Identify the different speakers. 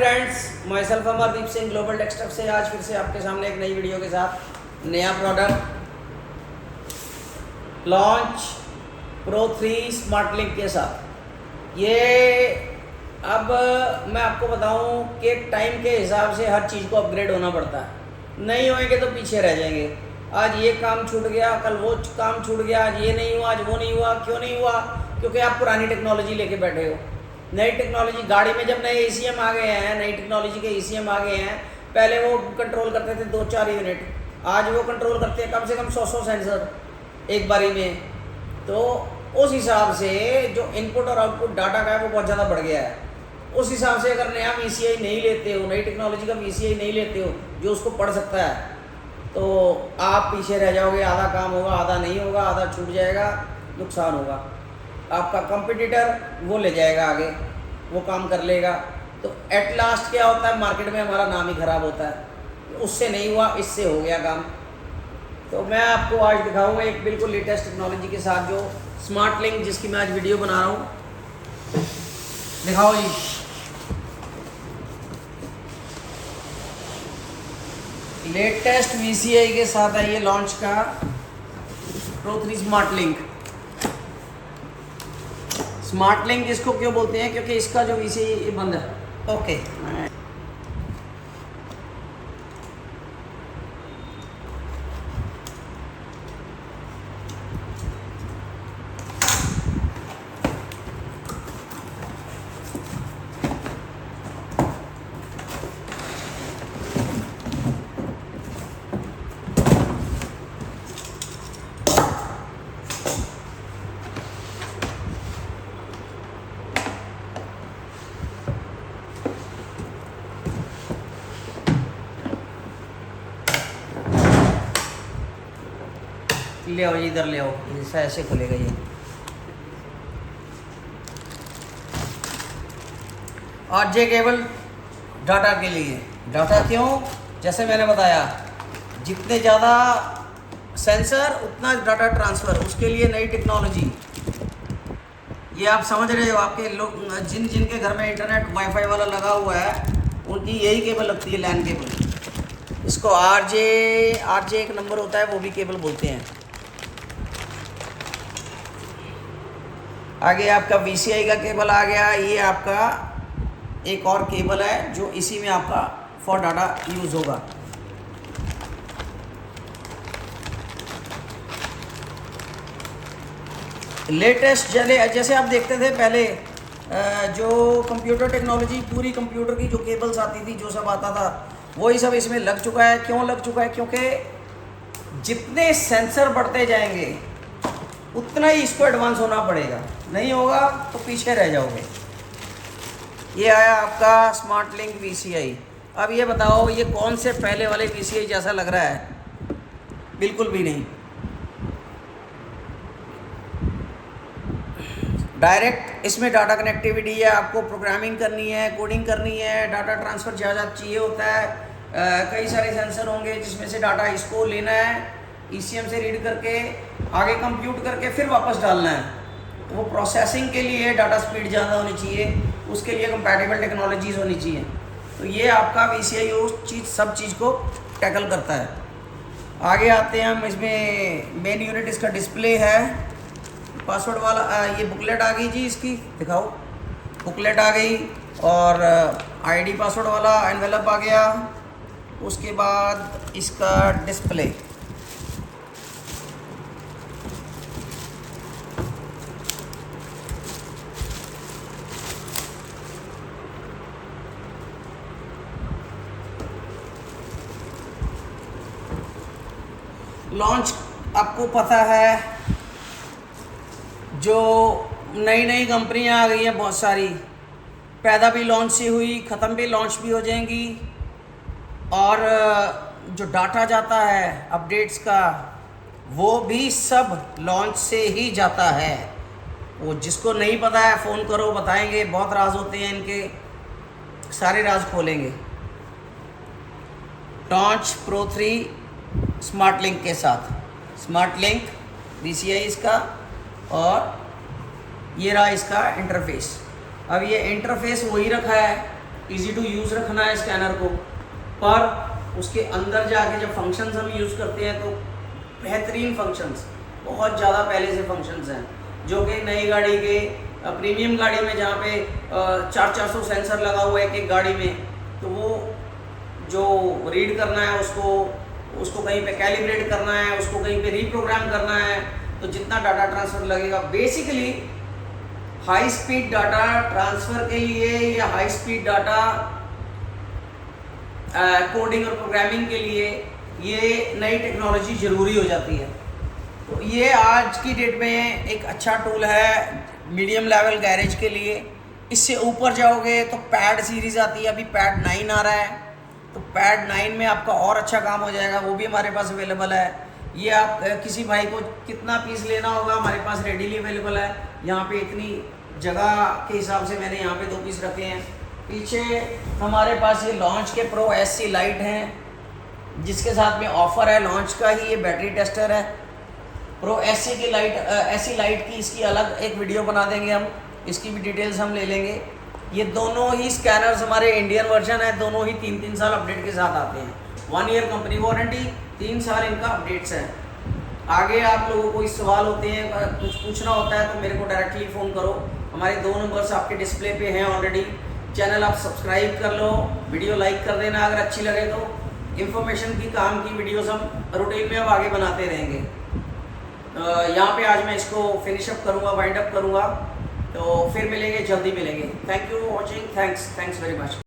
Speaker 1: Friends, my self Amardeep Singh global textile से आज फिर से आपके सामने एक नई वीडियो के साथ नया product launch pro 3 smart link के साथ। ये अब मैं आपको बताऊं कि टाइम के हिसाब से हर चीज़ को अपग्रेड होना पड़ता है, नहीं होएंगे तो पीछे रह जाएंगे। आज ये काम छूट गया, कल वो काम छूट गया, आज ये नहीं हुआ, आज वो नहीं हुआ। क्यों नहीं हुआ? क्योंकि आप पुरानी टेक्नोलॉजी लेके बैठे हो। नई टेक्नोलॉजी गाड़ी में जब नए ECM आ गए हैं, नई टेक्नोलॉजी के ECM आ गए हैं। पहले वो कंट्रोल करते थे 2-4 यूनिट, आज वो कंट्रोल करते हैं कम से कम 100 सेंसर एक बारी में। तो उस हिसाब से जो इनपुट और आउटपुट डाटा का है वो बहुत ज़्यादा बढ़ गया है। उस हिसाब से अगर नया VCI नहीं लेते हो, नई टेक्नोलॉजी का VCI नहीं लेते हो जो उसको पढ़ सकता है, तो आप पीछे रह जाओगे। आधा काम होगा, आधा नहीं होगा, आधा छूट जाएगा, नुकसान होगा। आपका कंपटीटर वो ले जाएगा आगे, वो काम कर लेगा। तो एट लास्ट क्या होता है, मार्केट में हमारा नाम ही खराब होता है। उससे नहीं हुआ, इससे हो गया काम। तो मैं आपको आज दिखाऊंगा एक बिल्कुल लेटेस्ट टेक्नोलॉजी के साथ जो स्मार्ट लिंक, जिसकी मैं आज वीडियो बना रहा हूँ। दिखाओ जी। लेटेस्ट VCI के साथ है ये लॉन्च का pro 3 smart link. Smart link इसको क्यों बोलते हैं? क्योंकि इसका जो VCI बंद है। ओके, ले आओ जी, इधर ले आओ। ऐसा ऐसे खुलेगा ये। RJ केबल डाटा के लिए। डाटा क्यों? जैसे मैंने बताया, जितने ज़्यादा सेंसर उतना डाटा ट्रांसफ़र, उसके लिए नई टेक्नोलॉजी। ये आप समझ रहे हो, आपके लोग जिनके घर में इंटरनेट वाईफाई वाला लगा हुआ है, उनकी यही केबल लगती है, लैन केबल। इसको RJ एक नंबर होता है, वो भी केबल बोलते हैं। आगे आपका VCI का केबल आ गया। ये आपका एक और केबल है जो इसी में आपका फॉर डाटा यूज़ होगा। लेटेस्ट जैसे आप देखते थे पहले, जो कंप्यूटर टेक्नोलॉजी, पूरी कंप्यूटर की जो केबल्स आती थी, जो सब आता था, वही सब इसमें लग चुका है। क्यों लग चुका है? क्योंकि जितने सेंसर बढ़ते जाएंगे उतना ही इसको एडवांस होना पड़ेगा। नहीं होगा तो पीछे रह जाओगे। ये आया आपका स्मार्ट लिंक VCI। अब ये बताओ, ये कौन से पहले वाले VCI जैसा लग रहा है? बिल्कुल भी नहीं। डायरेक्ट इसमें डाटा कनेक्टिविटी है। आपको प्रोग्रामिंग करनी है, कोडिंग करनी है, डाटा ट्रांसफ़र ज़्यादा चाहिए होता है। कई सारे सेंसर होंगे जिसमें से डाटा इसको लेना है, ECM से रीड करके आगे कंप्यूट करके फिर वापस डालना है। वो प्रोसेसिंग के लिए डाटा स्पीड ज़्यादा होनी चाहिए, उसके लिए कंपैटिबल टेक्नोलॉजीज़ होनी चाहिए। तो ये आपका VCI उस सब चीज़ को टैकल करता है। आगे आते हैं हम। इसमें मेन यूनिट इसका डिस्प्ले है, पासवर्ड वाला। ये बुकलेट आ गई जी, इसकी दिखाओ। बुकलेट आ गई और ID पासवर्ड वाला एनवेलप आ गया। उसके बाद इसका डिस्प्ले। लॉन्च आपको पता है, जो नई नई कंपनियां आ गई हैं बहुत सारी, पैदा भी लॉन्च से हुई, ख़त्म भी लॉन्च भी हो जाएंगी। और जो डाटा जाता है अपडेट्स का, वो भी सब लॉन्च से ही जाता है। वो जिसको नहीं पता है फ़ोन करो, बताएंगे। बहुत राज होते हैं इनके, सारे राज खोलेंगे। लॉन्च प्रो 3 स्मार्ट लिंक के साथ। स्मार्ट लिंक VCI इसका, और ये रहा इसका इंटरफेस। अब ये इंटरफेस वही रखा है, इजी टू यूज़ रखना है स्कैनर को, पर उसके अंदर जाके जब फंक्शंस हम यूज़ करते हैं तो बेहतरीन फंक्शंस, बहुत ज़्यादा पहले से फंक्शंस हैं जो कि नई गाड़ी के प्रीमियम गाड़ी में जहाँ पे 400 सेंसर लगा हुआ है एक गाड़ी में, तो वो जो रीड करना है उसको कहीं पे कैलिब्रेट करना है, उसको कहीं पे रीप्रोग्राम करना है, तो जितना डाटा ट्रांसफ़र लगेगा basically high speed data transfer के लिए या हाई स्पीड डाटा कोडिंग और प्रोग्रामिंग के लिए ये नई टेक्नोलॉजी ज़रूरी हो जाती है। तो ये आज की डेट में एक अच्छा टूल है मीडियम लेवल गैरेज के लिए। इससे ऊपर जाओगे तो पैड सीरीज़ आती है, अभी पैड 9 आ रहा है, तो पैड 9 में आपका और अच्छा काम हो जाएगा, वो भी हमारे पास अवेलेबल है। ये आप किसी भाई को कितना पीस लेना होगा हमारे पास रेडीली अवेलेबल है। यहाँ पे इतनी जगह के हिसाब से मैंने यहाँ पे 2 पीस रखे हैं। पीछे हमारे पास ये लॉन्च के प्रो SC लाइट हैं, जिसके साथ में ऑफ़र है लॉन्च का ही, ये बैटरी टेस्टर है। प्रो SC की SC लाइट की इसकी अलग एक वीडियो बना देंगे हम, इसकी भी डिटेल्स हम ले लेंगे। ये दोनों ही स्कैनर्स हमारे इंडियन वर्जन है, दोनों ही 3-3 साल अपडेट के साथ आते हैं। 1 ईयर कंपनी वारंटी, 3 साल इनका अपडेट्स है। आगे आप लोगों को कोई सवाल होते हैं, कुछ पूछना होता है तो मेरे को डायरेक्टली फ़ोन करो। हमारे 2 नंबर्स आपके डिस्प्ले पे हैं ऑलरेडी। चैनल आप सब्सक्राइब कर लो, वीडियो लाइक कर देना अगर अच्छी लगे तो। इन्फॉर्मेशन की काम की वीडियोस हम रूटीन में अब आगे बनाते रहेंगे। यहाँ पे आज मैं इसको फिनिश अप करूँगा, वाइंड अप करूँगा, तो फिर मिलेंगे, जल्दी मिलेंगे। Thank you watching, thanks very much.